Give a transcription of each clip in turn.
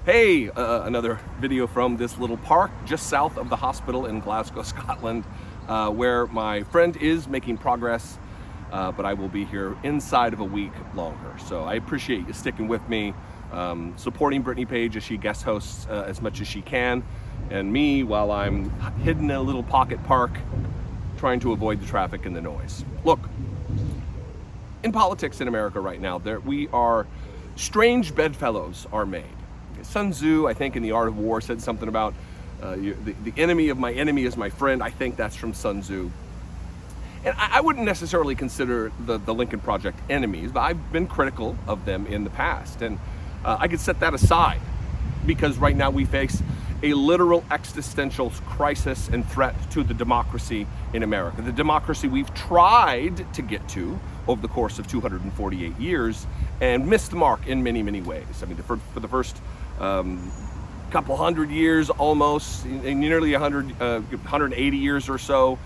Hey, another video from this little park just south of the hospital in Glasgow, Scotland, where my friend is making progress, but I will be here inside of a week longer. So I appreciate you sticking with me, supporting Brittany Page as she guest hosts as much as she can, and me while I'm hidden in a little pocket park trying to avoid the traffic and the noise. Look, in politics in America right now, strange bedfellows are made. Sun Tzu, I think, in The Art of War said something about the enemy of my enemy is my friend. I think that's from Sun Tzu. And I wouldn't necessarily consider the Lincoln Project enemies, but I've been critical of them in the past. And I could set that aside because right now we face a literal existential crisis and threat to the democracy in America. The democracy we've tried to get to over the course of 248 years and missed the mark in many, many ways. I mean, for the first couple hundred years, almost, in nearly 180 years or so,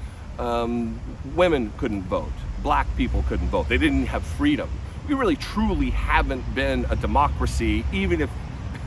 women couldn't vote. Black people couldn't vote. They didn't have freedom. We really, truly haven't been a democracy, even if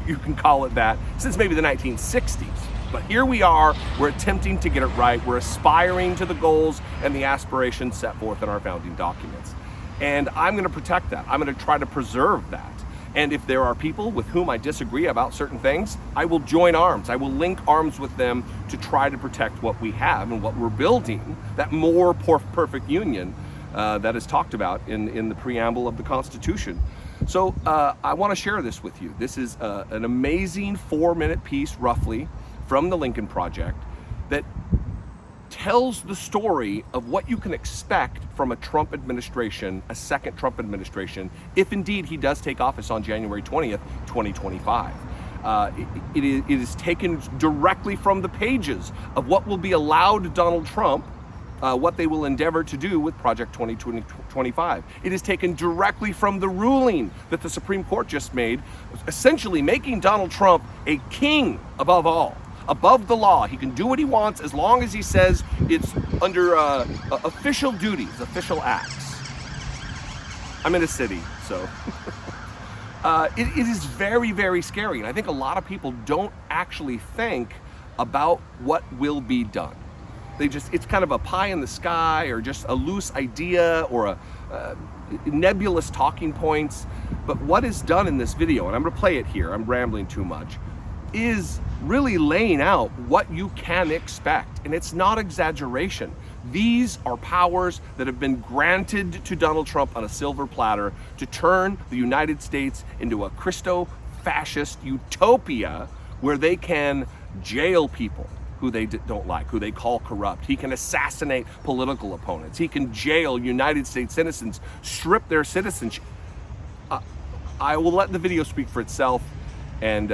you can call it that, since maybe the 1960s. But here we are, we're attempting to get it right. We're aspiring to the goals and the aspirations set forth in our founding documents. And I'm gonna protect that. I'm gonna try to preserve that. And if there are people with whom I disagree about certain things, I will join arms. I will link arms with them to try to protect what we have and what we're building, that more perfect union that is talked about in the preamble of the Constitution. So I want to share this with you. This is an amazing 4-minute piece, roughly, from the Lincoln Project that tells the story of what you can expect from a Trump administration, a second Trump administration, if indeed he does take office on January 20th, 2025. It is taken directly from the pages of what will be allowed Donald Trump, what they will endeavor to do with Project 2025. It is taken directly from the ruling that the Supreme Court just made, essentially making Donald Trump a king above all. Above the law. He can do what he wants as long as he says it's under official duties, official acts. I'm in a city, so it is very, very scary. And I think a lot of people don't actually think about what will be done. It's kind of a pie in the sky or just a loose idea or a nebulous talking points. But what is done in this video, and I'm gonna play it here, I'm rambling too much, is really laying out what you can expect. And it's not exaggeration. These are powers that have been granted to Donald Trump on a silver platter to turn the United States into a Christo-fascist utopia where they can jail people who they don't like, who they call corrupt. He can assassinate political opponents. He can jail United States citizens, strip their citizenship. I will let the video speak for itself, and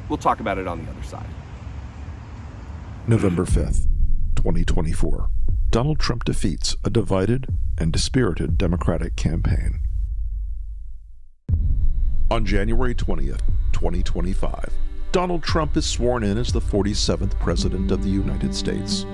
we'll talk about it on the other side. November 5th, 2024. Donald Trump defeats a divided and dispirited Democratic campaign. On January 20th, 2025, Donald Trump is sworn in as the 47th President of the United States.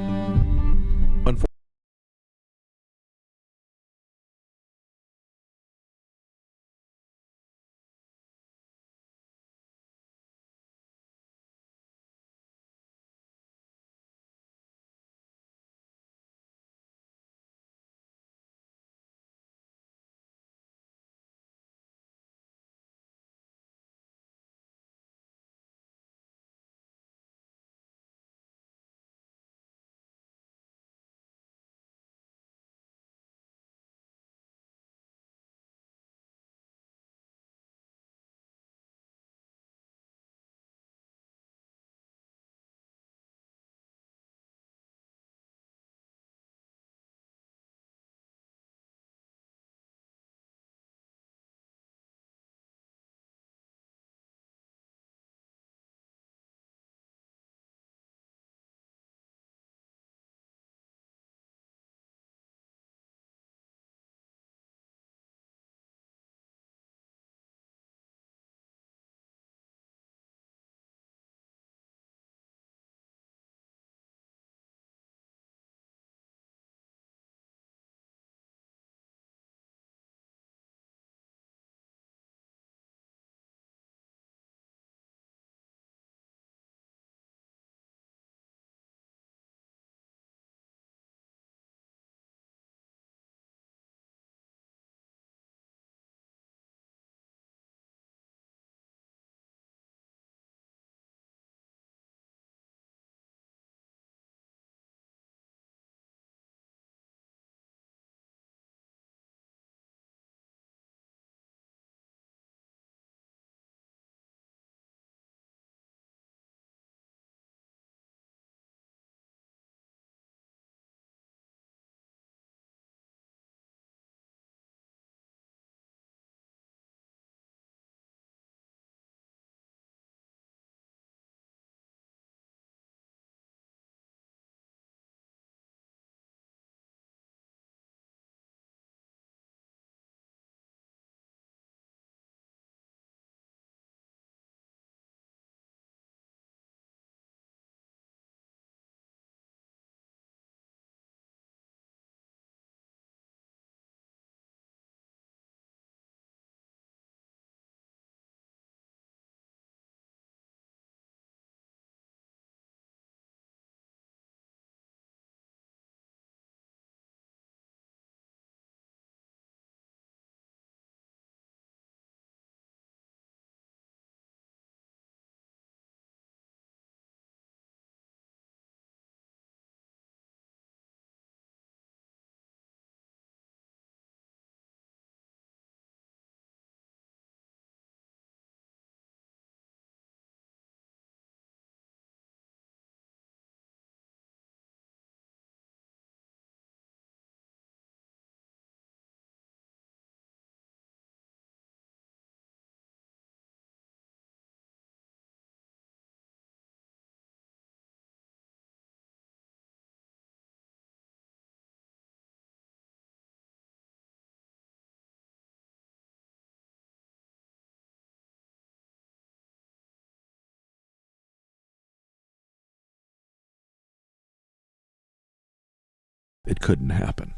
it couldn't happen.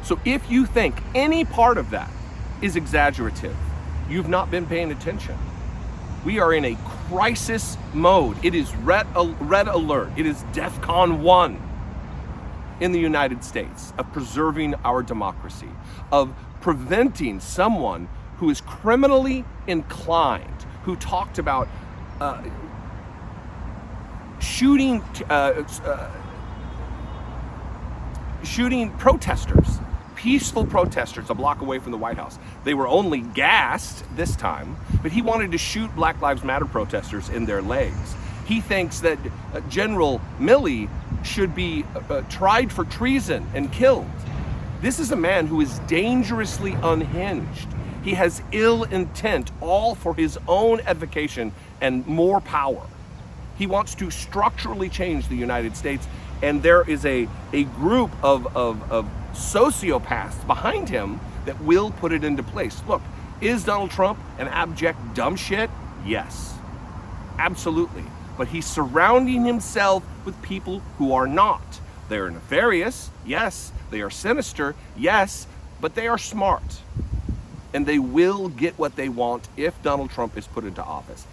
So if you think any part of that is exaggerative, you've not been paying attention. We are in a crisis mode. It is red alert. It is DEFCON 1 in the United States of preserving our democracy, of preventing someone who is criminally inclined, who talked about shooting protesters, peaceful protesters a block away from the White House. They were only gassed this time, but he wanted to shoot Black Lives Matter protesters in their legs. He thinks that General Milley should be tried for treason and killed. This is a man who is dangerously unhinged. He has ill intent, all for his own edification and more power. He wants to structurally change the United States, and there is a group of sociopaths behind him that will put it into place. Look, is Donald Trump an abject dumb shit? Yes, absolutely. But he's surrounding himself with people who are not. They are nefarious, yes. They are sinister, yes. But they are smart. And they will get what they want if Donald Trump is put into office.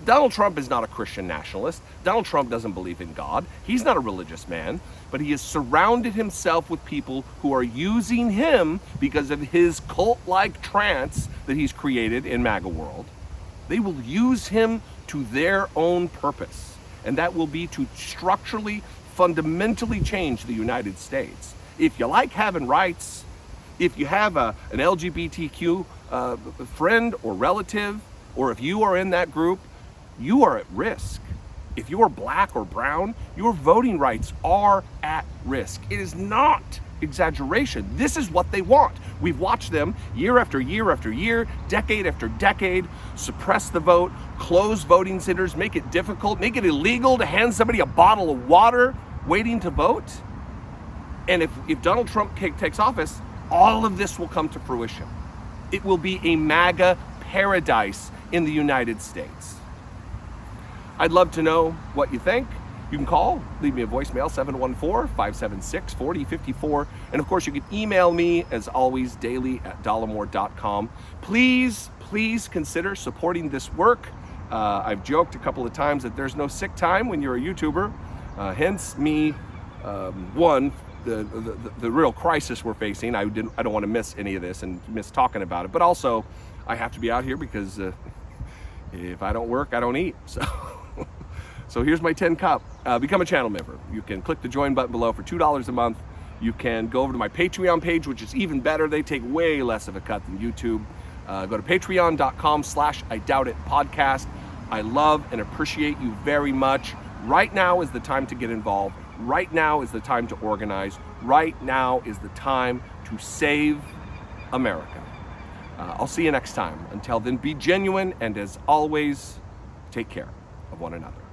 Donald Trump is not a Christian nationalist. Donald Trump doesn't believe in God. He's not a religious man, but he has surrounded himself with people who are using him because of his cult-like trance that he's created in MAGA world. They will use him to their own purpose, and that will be to structurally, fundamentally change the United States. If you like having rights, if you have an LGBTQ friend or relative, or if you are in that group, you are at risk. If you are black or brown, your voting rights are at risk. It is not exaggeration. This is what they want. We've watched them year after year after year, decade after decade, suppress the vote, close voting centers, make it difficult, make it illegal to hand somebody a bottle of water waiting to vote. And if Donald Trump takes office, all of this will come to fruition. It will be a MAGA paradise in the United States. I'd love to know what you think. You can call, leave me a voicemail, 714-576-4054. And of course, you can email me, as always, daily@dollemore.com. Please consider supporting this work. I've joked a couple of times that there's no sick time when you're a YouTuber. Hence me, the real crisis we're facing. I don't want to miss any of this and miss talking about it. But also, I have to be out here because if I don't work, I don't eat. So here's my 10 cup. Become a channel member. You can click the join button below for $2 a month. You can go over to my Patreon page, which is even better. They take way less of a cut than YouTube. Go to patreon.com/IDoubtItPodcast. I love and appreciate you very much. Right now is the time to get involved. Right now is the time to organize. Right now is the time to save America. I'll see you next time. Until then, be genuine, and as always, take care of one another.